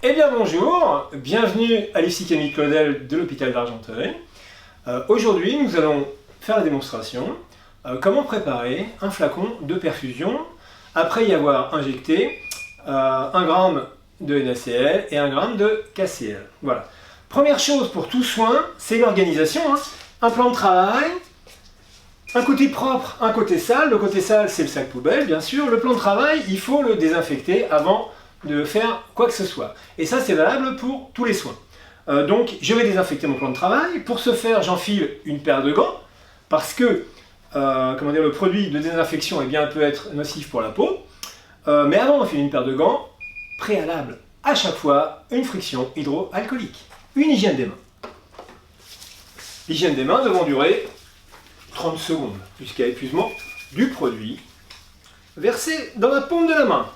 Eh bien bonjour, bienvenue à l'IFSI Camille Claudel de l'hôpital d'Argenteuil. Aujourd'hui nous allons faire la démonstration comment préparer un flacon de perfusion après y avoir injecté 1 g de NaCl et 1 g de KCl. Voilà. Première chose pour tout soin, c'est l'organisation. Un plan de travail, un côté propre, un côté sale. Le côté sale, c'est le sac poubelle, bien sûr. Le plan de travail, il faut le désinfecter avant de faire quoi que ce soit. Et ça, c'est valable pour tous les soins. Donc, je vais désinfecter mon plan de travail. Pour ce faire, j'enfile une paire de gants, parce que le produit de désinfection peut être nocif pour la peau. Mais avant d'enfiler une paire de gants, préalable à chaque fois, une friction hydroalcoolique. Une hygiène des mains. L'hygiène des mains devant durer 30 secondes, jusqu'à épuisement du produit versé dans la paume de la main.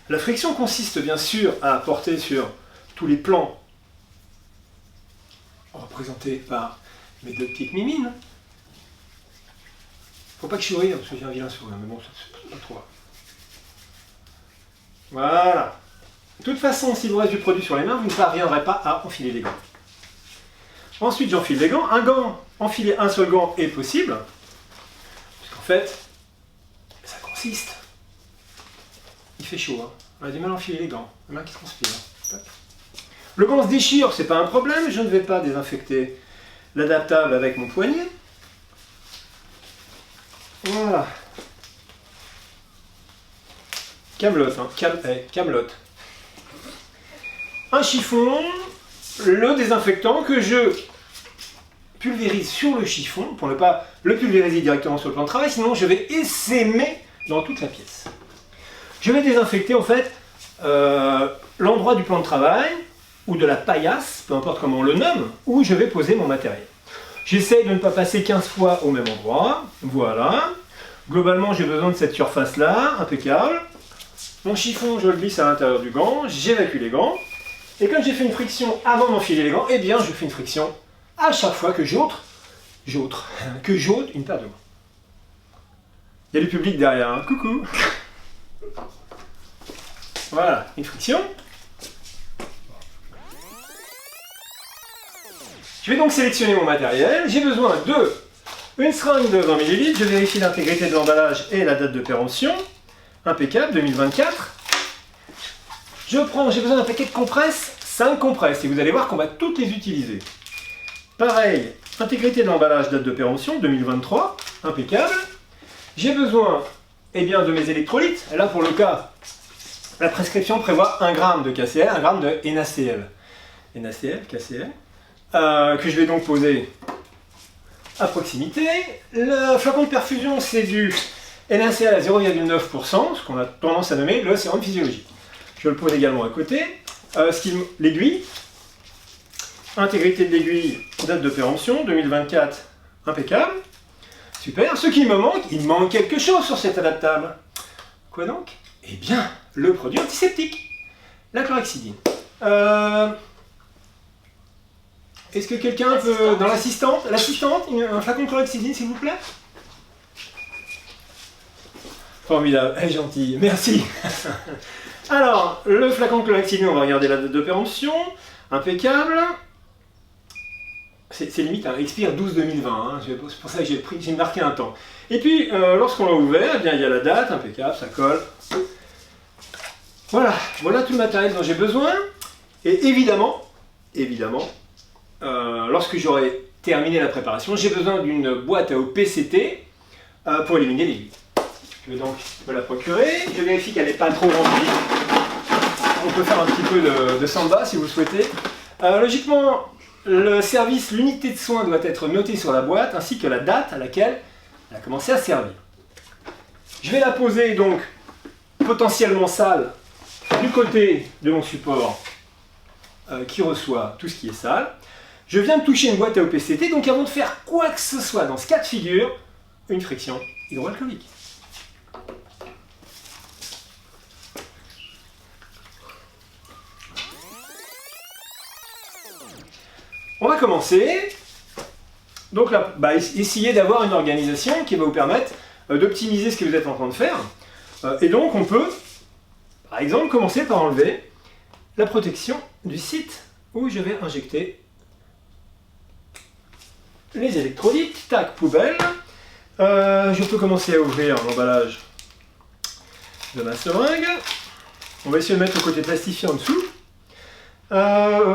La friction consiste bien sûr à porter sur tous les plans représentés par mes deux petites mimines. Faut pas que je sourie, parce que j'ai un vilain sourire, mais bon, ça c'est pas trop. Voilà. De toute façon, si vous reste du produit sur les mains, vous ne parviendrez pas à enfiler les gants. Ensuite, j'enfile les gants. Enfiler un seul gant est possible, parce qu'en fait, ça consiste. Il fait chaud, hein. On a du mal à enfiler les gants. Les mains qui transpirent. Le gant se déchire, c'est pas un problème. Je ne vais pas désinfecter l'adaptable avec mon poignet. Voilà. Camelote, hein. Camelote. Un chiffon, le désinfectant que je pulvérise sur le chiffon pour ne pas le pulvériser directement sur le plan de travail, sinon je vais essaimer dans toute la pièce. Je vais désinfecter en fait l'endroit du plan de travail ou de la paillasse, peu importe comment on le nomme, où je vais poser mon matériel. J'essaye de ne pas passer 15 fois au même endroit. Voilà. Globalement, j'ai besoin de cette surface-là, impeccable. Mon chiffon, je le glisse à l'intérieur du gant, j'évacue les gants. Et comme j'ai fait une friction avant d'enfiler les gants, eh bien, je fais une friction à chaque fois que j'ôte une paire de gants. Il y a du public derrière, hein. Coucou. Voilà, une friction. Je vais donc sélectionner mon matériel. J'ai besoin d'une seringue de 20 ml. Je vérifie l'intégrité de l'emballage et la date de péremption. Impeccable, 2024. J'ai besoin d'un paquet de compresses, 5 compresses. Et vous allez voir qu'on va toutes les utiliser. Pareil, intégrité de l'emballage, date de péremption, 2023. Impeccable. J'ai besoin de mes électrolytes. Là, pour le cas, la prescription prévoit 1 g de KCl, 1 g de NaCl. NaCl, KCl. Que je vais donc poser à proximité. Le flacon de perfusion, c'est du NaCl à 0,9%, ce qu'on a tendance à nommer le sérum physiologique. Je le pose également à côté. L'aiguille, intégrité de l'aiguille, date de péremption, 2024, impeccable. Super. Ce qui me manque, il me manque quelque chose sur cet adaptable. Quoi donc? Eh bien, le produit antiseptique, la chlorhexidine. Est-ce que quelqu'un peut, dans l'assistante, un flacon de chlorhexidine, s'il vous plaît? Formidable, elle est gentille, merci. Alors, le flacon de chlorhexidine, on va regarder la date de péremption. Impeccable. C'est limite, hein, expire 12-2020, hein. C'est pour ça que j'ai marqué un temps. Et puis, lorsqu'on l'a ouvert, il y a la date, impeccable, ça colle. Voilà tout le matériel dont j'ai besoin. Et évidemment, lorsque j'aurai terminé la préparation, j'ai besoin d'une boîte à eau PCT pour éliminer les huiles. Je vais donc me la procurer. Je vérifie qu'elle n'est pas trop remplie. On peut faire un petit peu de samba si vous le souhaitez. Logiquement, le service, l'unité de soin doit être notée sur la boîte, ainsi que la date à laquelle elle a commencé à servir. Je vais la poser donc potentiellement sale du côté de mon support qui reçoit tout ce qui est sale. Je viens de toucher une boîte à eau PCT, donc avant de faire quoi que ce soit dans ce cas de figure, une friction hydroalcoolique. On va commencer Donc là, essayez d'avoir une organisation qui va vous permettre d'optimiser ce que vous êtes en train de faire. Et donc on peut, par exemple, commencer par enlever la protection du site où je vais injecter les électrolytes. Tac, poubelle. Je peux commencer à ouvrir l'emballage de ma seringue. On va essayer de mettre le côté plastifié en dessous.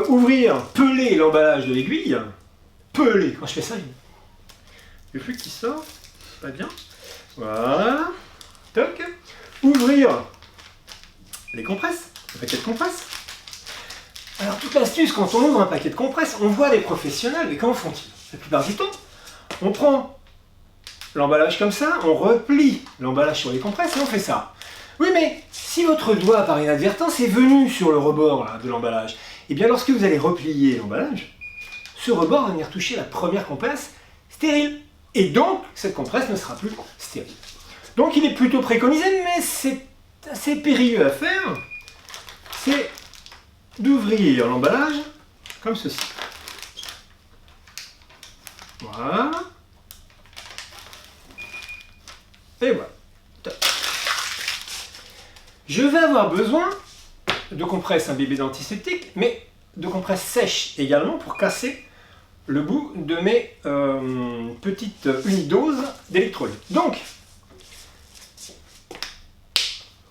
Ouvrir, peler l'emballage de l'aiguille. Peler, quand je fais ça, il y a le fluide qui sort. Pas bien. Voilà. Toc. Ouvrir les compresses, le paquet de compresses. Alors toute l'astuce, quand on ouvre un paquet de compresses, on voit les professionnels, mais comment font-ils? La plupart du temps, on prend l'emballage comme ça, on replie l'emballage sur les compresses et on fait ça. Oui, mais si votre doigt, par inadvertance, est venu sur le rebord là, de l'emballage, et bien lorsque vous allez replier l'emballage, ce rebord va venir toucher la première compresse stérile. Et donc, cette compresse ne sera plus stérile. Donc il est plutôt préconisé, mais c'est assez périlleux à faire, c'est d'ouvrir l'emballage comme ceci. Voilà. Et voilà. Je vais avoir besoin de compresses imbibées d'antiseptique, mais de compresses sèches également pour casser le bout de mes petites unidoses d'électrolytes. Donc,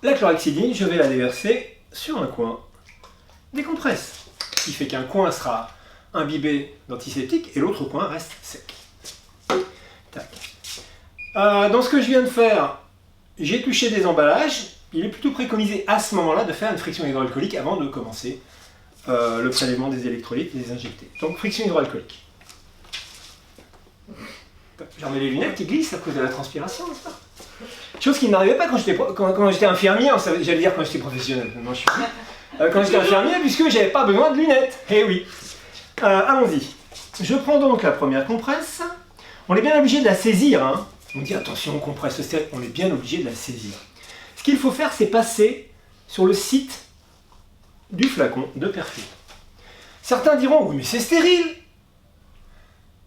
la chlorhexidine, je vais la déverser sur un coin des compresses, ce qui fait qu'un coin sera imbibé d'antiseptique et l'autre coin reste sec. Tac. Dans ce que je viens de faire, j'ai touché des emballages. Il est plutôt préconisé à ce moment-là de faire une friction hydroalcoolique avant de commencer le prélèvement des électrolytes et les injecter. Donc friction hydroalcoolique. J'ai remis les lunettes qui glissent à cause de la transpiration, n'est-ce pas? Chose qui ne m'arrivait pas quand j'étais infirmier, j'allais dire quand j'étais professionnel, maintenant je suis quand j'étais infirmier, puisque j'avais pas besoin de lunettes. Eh oui. Allons-y. Je prends donc la première compresse. On est bien obligé de la saisir. Hein. On dit attention, compresse stérile, on est bien obligé de la saisir. Ce qu'il faut faire, c'est passer sur le site du flacon de perfume. Certains diront, oui mais c'est stérile.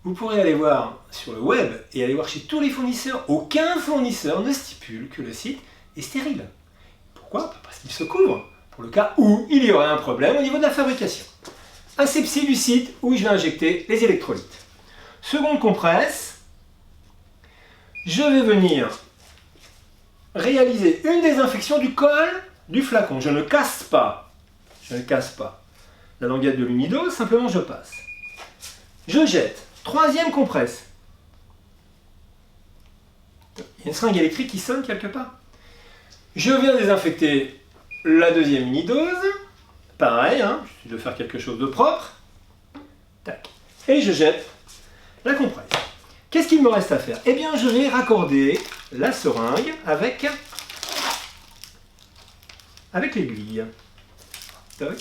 Vous pourrez aller voir sur le web et aller voir chez tous les fournisseurs. Aucun fournisseur ne stipule que le site est stérile. Pourquoi? Parce qu'il se couvre pour le cas où il y aurait un problème au niveau de la fabrication. Asepsie du site où je vais injecter les électrolytes. Seconde compresse, je vais venir réaliser une désinfection du col du flacon. Je ne casse pas. La languette de l'unidose, simplement je passe. Je jette. Troisième compresse. Il y a une seringue électrique qui sonne quelque part. Je viens désinfecter la deuxième unidose. Pareil, hein, je dois faire quelque chose de propre. Tac. Et je jette la compresse. Qu'est-ce qu'il me reste à faire? Eh bien, je vais raccorder la seringue avec l'aiguille. Toc.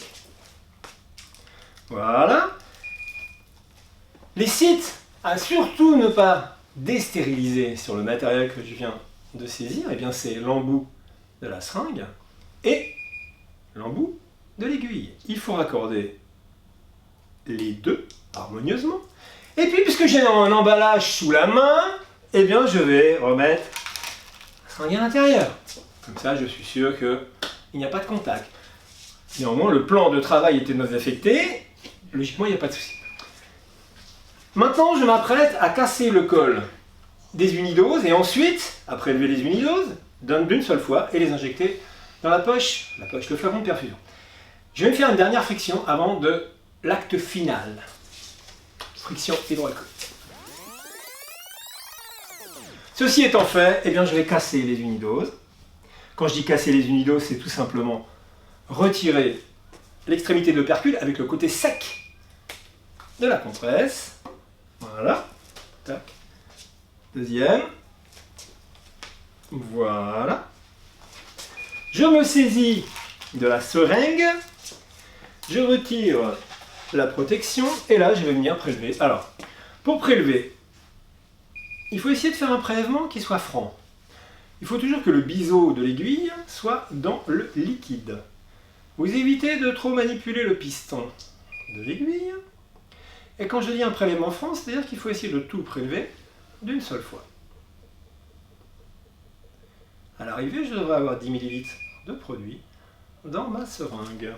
Voilà. Les sites à surtout ne pas déstériliser sur le matériel que je viens de saisir, eh bien c'est l'embout de la seringue et l'embout de l'aiguille. Il faut raccorder les deux harmonieusement. Et puis puisque j'ai un emballage sous la main, eh bien je vais remettre la seringue à l'intérieur. Comme ça je suis sûr qu'il n'y a pas de contact. Néanmoins le plan de travail était désaffecté, logiquement il n'y a pas de souci. Maintenant, je m'apprête à casser le col des unidoses et ensuite, à prélever les unidoses, d'une seule fois et les injecter dans la poche, le flacon de perfusion. Je vais me faire une dernière friction avant de l'acte final. Friction hydroalcoolique. Ceci étant fait, eh bien, je vais casser les unidoses. Quand je dis casser les unidoses, c'est tout simplement retirer l'extrémité de l'opercule avec le côté sec de la compresse. Voilà, tac. Deuxième. Voilà. Je me saisis de la seringue. Je retire la protection et là je vais venir prélever. Alors, pour prélever, il faut essayer de faire un prélèvement qui soit franc. Il faut toujours que le biseau de l'aiguille soit dans le liquide. Vous évitez de trop manipuler le piston de l'aiguille. Et quand je dis un prélèvement franc, c'est-à-dire qu'il faut essayer de tout prélever d'une seule fois. À l'arrivée, je devrais avoir 10 ml de produit dans ma seringue.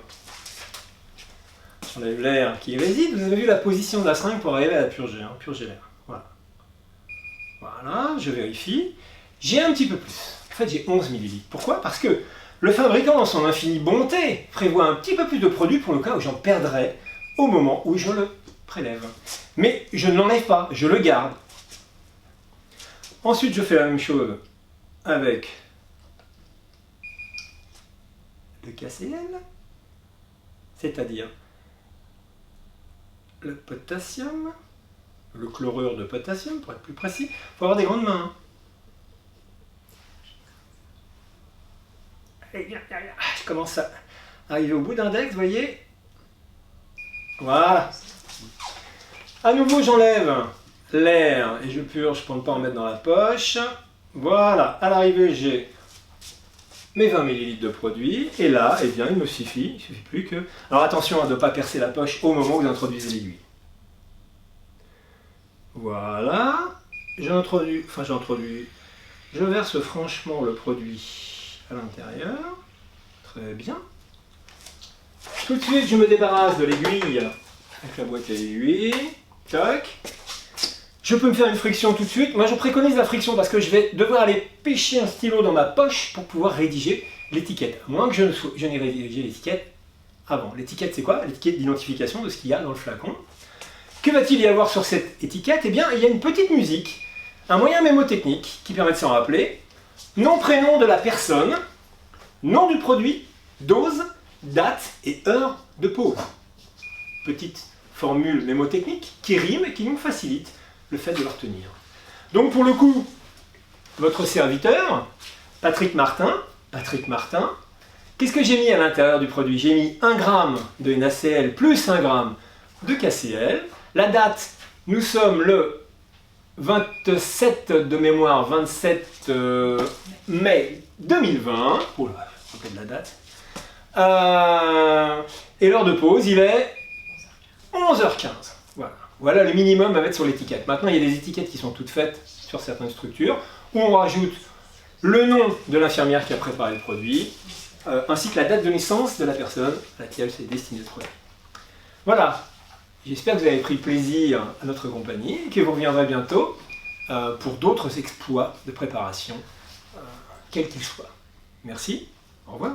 J'enlève l'air qui réside. Vous avez vu la position de la seringue pour arriver à la purger, hein, purger l'air. Voilà. Voilà, je vérifie. J'ai un petit peu plus. En fait, j'ai 11 ml. Pourquoi? Parce que le fabricant, dans son infinie bonté, prévoit un petit peu plus de produit pour le cas où j'en perdrais au moment où je le prélève. Mais je ne l'enlève pas, je le garde. Ensuite, je fais la même chose avec le KCl, c'est-à-dire le potassium, le chlorure de potassium, pour être plus précis. Il faut avoir des grandes mains. Je commence à arriver au bout d'index, vous voyez. Voilà. À nouveau, j'enlève l'air et je purge pour ne pas en mettre dans la poche. Voilà. À l'arrivée, j'ai mes 20 ml de produit. Et là, eh bien, il me suffit. Il ne suffit plus que... Alors attention à ne pas percer la poche au moment où vous introduisez l'aiguille. Voilà. J'introduis... Je verse franchement le produit à l'intérieur. Très bien. Tout de suite, je me débarrasse de l'aiguille avec la boîte à aiguilles. Tac. Je peux me faire une friction tout de suite. Moi, je préconise la friction parce que je vais devoir aller pêcher un stylo dans ma poche pour pouvoir rédiger l'étiquette. À moins que je n'ai rédigé l'étiquette avant. L'étiquette, c'est quoi? L'étiquette d'identification de ce qu'il y a dans le flacon. Que va-t-il y avoir sur cette étiquette? Eh bien, il y a une petite musique, un moyen mémotechnique qui permet de s'en rappeler. Nom, prénom de la personne, nom du produit, dose, date et heure de pause. Petite formule mémotechnique qui rime et qui nous facilite le fait de le retenir. Donc pour le coup, votre serviteur, Patrick Martin, qu'est-ce que j'ai mis à l'intérieur du produit? J'ai mis 1 g de NaCl plus 1 g de KCl. La date, nous sommes le 27 de mémoire, 27 mai 2020. Oula, je me rappelle de la date. Et l'heure de pause, il est 11h15. Voilà. Voilà le minimum à mettre sur l'étiquette. Maintenant, il y a des étiquettes qui sont toutes faites sur certaines structures, où on rajoute le nom de l'infirmière qui a préparé le produit, ainsi que la date de naissance de la personne à laquelle c'est destiné le produit. Voilà. J'espère que vous avez pris plaisir à notre compagnie et que vous reviendrez bientôt pour d'autres exploits de préparation, quels qu'ils soient. Merci, au revoir.